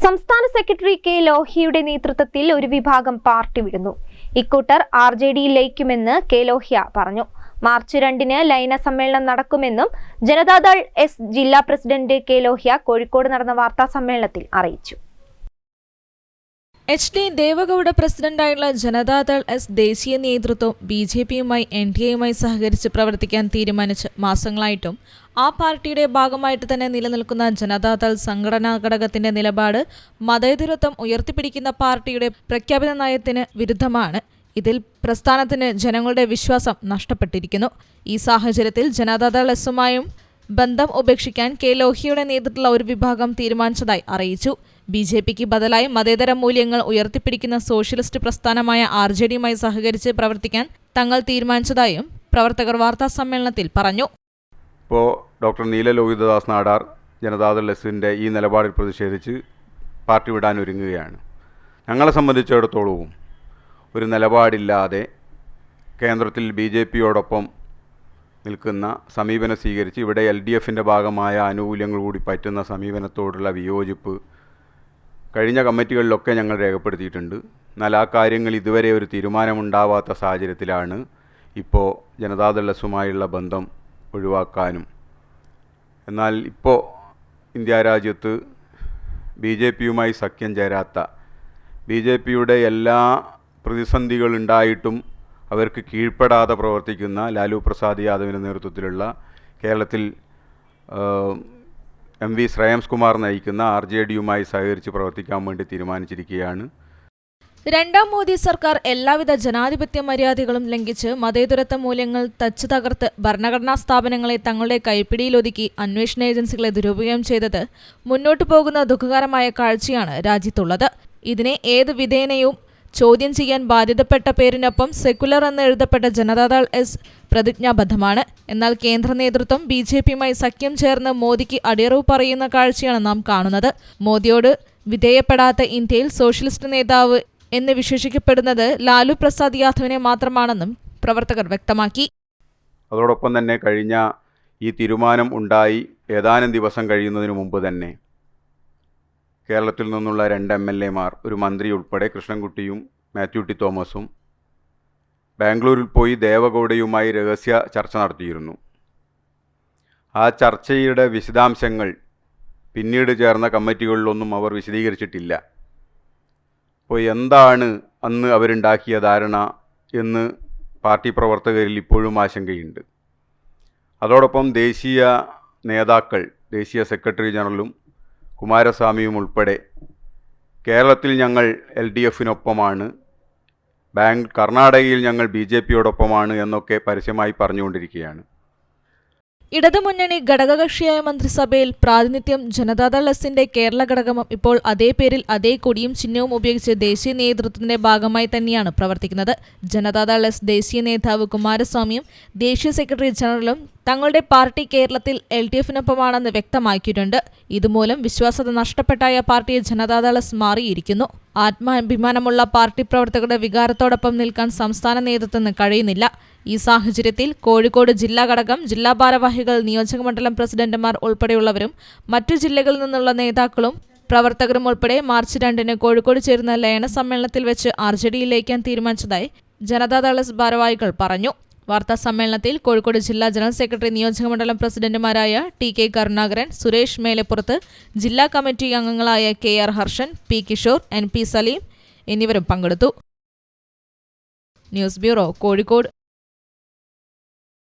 സംസ്ഥാന secretary K ലോഹ്യയുടെ നേതൃത്വത്തിൽ ഒരു വിഭാഗം പാർട്ടി വിടുന്നു. ഇക്കൂട്ടർ RJDയിൽ ലയിക്കുമെന്ന് കെ ലോഹ്യ പറഞ്ഞു. മാർച്ച് 2-ന് ലയന സമ്മേളനം നടക്കുമെന്നും ജനതാദൾ എസ് ജില്ലാ പ്രസിഡന്റ് കെ ലോഹ്യ കോഴിക്കോട് നടന്ന വാർത്താ സമ്മേളനത്തിൽ അറിയിച്ചു. HD ദേവഗൌഡ പ്രസിഡന്റായുള്ള ജനതാദൾ എസ് ദേശീയ നേതൃത്വം BJPയുമായി NDAയുമായി സഹകരിച്ച് പ്രവർത്തിക്കാൻ തീരുമാനിച്ച് മാസങ്ങളായിട്ടും ആ പാർട്ടിയുടെ ഭാഗമായിട്ട് തന്നെ നിലനിൽക്കുന്ന ജനതാദൾ സംഘടനാ ഘടകത്തിന്റെ നിലപാട് മതേതരത്വം ഉയർത്തിപ്പിടിക്കുന്ന പാർട്ടിയുടെ പ്രഖ്യാപിത നയത്തിന് വിരുദ്ധമാണ്. ഇതിൽ പ്രസ്ഥാനത്തിന് ജനങ്ങളുടെ വിശ്വാസം നഷ്ടപ്പെട്ടിരിക്കുന്നു. ഈ സാഹചര്യത്തിൽ ജനതാദൾ എസുമായും ബന്ധം ഉപേക്ഷിക്കാൻ കെ ലോഹ്യയുടെ നേതൃത്വത്തിലുള്ള ഒരു വിഭാഗം തീരുമാനിച്ചതായി അറിയിച്ചു. BJPക്ക് ബദലായി മതേതര മൂല്യങ്ങൾ ഉയർത്തിപ്പിടിക്കുന്ന സോഷ്യലിസ്റ്റ് പ്രസ്ഥാനമായ RJDയുമായി സഹകരിച്ച് പ്രവർത്തിക്കാൻ തങ്ങൾ തീരുമാനിച്ചതായും പ്രവർത്തകർ വാർത്താ സമ്മേളനത്തിൽ പറഞ്ഞു. ഇപ്പോൾ ഡോക്ടർ നീല ലോഹിതദാസ് നാടാർ ജനതാദൾ എസിൻ്റെ ഈ നിലപാടിൽ പ്രതിഷേധിച്ച് പാർട്ടി വിടാൻ ഒരുങ്ങുകയാണ്. ഞങ്ങളെ സംബന്ധിച്ചിടത്തോളവും ഒരു നിലപാടില്ലാതെ കേന്ദ്രത്തിൽ BJPയോടൊപ്പം നിൽക്കുന്ന സമീപനം സ്വീകരിച്ച് ഇവിടെ LDFൻ്റെ ഭാഗമായ ആനുകൂല്യങ്ങൾ കൂടി പറ്റുന്ന സമീപനത്തോടുള്ള വിയോജിപ്പ് കഴിഞ്ഞ കമ്മിറ്റികളിലൊക്കെ ഞങ്ങൾ രേഖപ്പെടുത്തിയിട്ടുണ്ട്. എന്നാൽ ആ കാര്യങ്ങൾ ഇതുവരെ ഒരു തീരുമാനമുണ്ടാവാത്ത സാഹചര്യത്തിലാണ് ഇപ്പോൾ ജനതാദൾ എസുമായുള്ള ബന്ധം ഒഴിവാക്കാനും എന്നാൽ ഇപ്പോൾ ഇന്ത്യ രാജ്യത്ത് BJPയുമായി സഖ്യം ചേരാത്ത BJPയുടെ എല്ലാ പ്രതിസന്ധികളുണ്ടായിട്ടും അവർക്ക് കീഴ്പ്പെടാതെ പ്രവർത്തിക്കുന്ന ലാലു പ്രസാദ് യാദവിൻ്റെ നേതൃത്വത്തിലുള്ള കേരളത്തിൽ MV ശ്രേയംസ് കുമാർ നയിക്കുന്ന RJDയുമായി സഹകരിച്ച് പ്രവർത്തിക്കാൻ വേണ്ടി തീരുമാനിച്ചിരിക്കുകയാണ്. രണ്ടാം മോദി സർക്കാർ എല്ലാവിധ ജനാധിപത്യ മര്യാദകളും ലംഘിച്ച് മതേതരത്വ മൂല്യങ്ങൾ തച്ചു തകർത്ത് ഭരണഘടനാ സ്ഥാപനങ്ങളെ തങ്ങളുടെ കൈപ്പിടിയിലൊതുക്കി അന്വേഷണ ഏജൻസികളെ ദുരുപയോഗം ചെയ്തത് മുന്നോട്ടു പോകുന്ന ദുഃഖകരമായ കാഴ്ചയാണ് രാജ്യത്തുള്ളത്. ഇതിനെ ഏത് വിധേനയും ചോദ്യം ചെയ്യാൻ ബാധ്യതപ്പെട്ട പേരിനൊപ്പം സെക്കുലർ എന്ന് എഴുതപ്പെട്ട ജനതാദൾ എസ് പ്രതിജ്ഞാബദ്ധമാണ്. എന്നാൽ കേന്ദ്ര നേതൃത്വം BJPയുമായി സഖ്യം ചേർന്ന് മോദിക്ക് അടിയറവ് പറയുന്ന കാഴ്ചയാണ് നാം കാണുന്നത്. മോദിയോട് വിധേയപ്പെടാത്ത ഇന്ത്യയിൽ സോഷ്യലിസ്റ്റ് നേതാവ് എന്ന് വിശേഷിക്കപ്പെടുന്നത് ലാലു പ്രസാദ് യാദവിനെ മാത്രമാണെന്നും പ്രവർത്തകർ വ്യക്തമാക്കി. അതോടൊപ്പം തന്നെ കഴിഞ്ഞ ഈ തീരുമാനം ഉണ്ടായി ഏതാനും ദിവസം കഴിയുന്നതിന് മുമ്പ് തന്നെ കേരളത്തിൽ നിന്നുള്ള 2 MLAമാർ, ഒരു മന്ത്രി ഉൾപ്പെടെ കൃഷ്ണൻകുട്ടിയും മാത്യു ടി തോമസും ബാംഗ്ലൂരിൽ പോയി ദേവഗൌഡയുമായി രഹസ്യ ചർച്ച നടത്തിയിരുന്നു. ആ ചർച്ചയുടെ വിശദാംശങ്ങൾ പിന്നീട് ചേർന്ന കമ്മിറ്റികളിലൊന്നും അവർ വിശദീകരിച്ചിട്ടില്ല. അപ്പോൾ എന്താണ് അന്ന് അവരുണ്ടാക്കിയ ധാരണ എന്ന് പാർട്ടി പ്രവർത്തകരിൽ ഇപ്പോഴും ആശങ്കയുണ്ട്. അതോടൊപ്പം ദേശീയ നേതാക്കൾ, ദേശീയ സെക്രട്ടറി ജനറലും കുമാരസ്വാമിയും ഉൾപ്പെടെ കേരളത്തിൽ ഞങ്ങൾ LDFനൊപ്പമാണ്, കർണാടകയിൽ ഞങ്ങൾ BJPയോടൊപ്പമാണ് എന്നൊക്കെ പരസ്യമായി പറഞ്ഞുകൊണ്ടിരിക്കുകയാണ്. ഇടതുമുന്നണി ഘടകകക്ഷിയായ മന്ത്രിസഭയിൽ പ്രാതിനിധ്യം ജനതാദൾ എസിന്റെ കേരള ഘടകം ഇപ്പോൾ അതേ പേരിൽ അതേ കൊടിയും ചിഹ്നവും ഉപയോഗിച്ച് ദേശീയ നേതൃത്വത്തിന്റെ ഭാഗമായി തന്നെയാണ് പ്രവർത്തിക്കുന്നത്. ജനതാദൾ എസ് ദേശീയ നേതാവ് കുമാരസ്വാമിയും ദേശീയ സെക്രട്ടറി ജനറലും തങ്ങളുടെ പാർട്ടി കേരളത്തിൽ LDFനൊപ്പമാണെന്ന് വ്യക്തമാക്കിയിട്ടുണ്ട്. ഇതുമൂലം വിശ്വാസ്യത നഷ്ടപ്പെട്ടായ പാർട്ടിയെ ജനതാദൾ എസ് മാറിയിരിക്കുന്നു. ആത്മാഭിമാനമുള്ള പാർട്ടി പ്രവർത്തകരുടെ വികാരത്തോടൊപ്പം നിൽക്കാൻ സംസ്ഥാന നേതൃത്വത്തിന് കഴിയുന്നില്ല. ഈ സാഹചര്യത്തിൽ കോഴിക്കോട് ജില്ലാ ഘടകം, ജില്ലാ ഭാരവാഹികൾ, നിയോജകമണ്ഡലം പ്രസിഡന്റുമാർ ഉൾപ്പെടെയുള്ളവരും മറ്റു ജില്ലകളിൽ നിന്നുള്ള നേതാക്കളും പ്രവർത്തകരും ഉൾപ്പെടെ മാർച്ച് 2-ന് കോഴിക്കോട് ചേരുന്ന ലയന സമ്മേളനത്തിൽ വെച്ച് RJDയിൽ ലയിക്കാൻ തീരുമാനിച്ചതായി ജനതാദൾ എസ് ഭാരവാഹികൾ പറഞ്ഞു. വാർത്താ സമ്മേളനത്തിൽ കോഴിക്കോട് ജില്ലാ ജനറൽ സെക്രട്ടറി, നിയോജകമണ്ഡലം പ്രസിഡന്റുമാരായ TK കരുണാകരൻ, സുരേഷ് മേലെപ്പുറത്ത്, ജില്ലാ കമ്മിറ്റി അംഗങ്ങളായ KR Harshan, P Kishore, NP Saleem എന്നിവരും പങ്കെടുത്തു. News bureau, Kozhikode.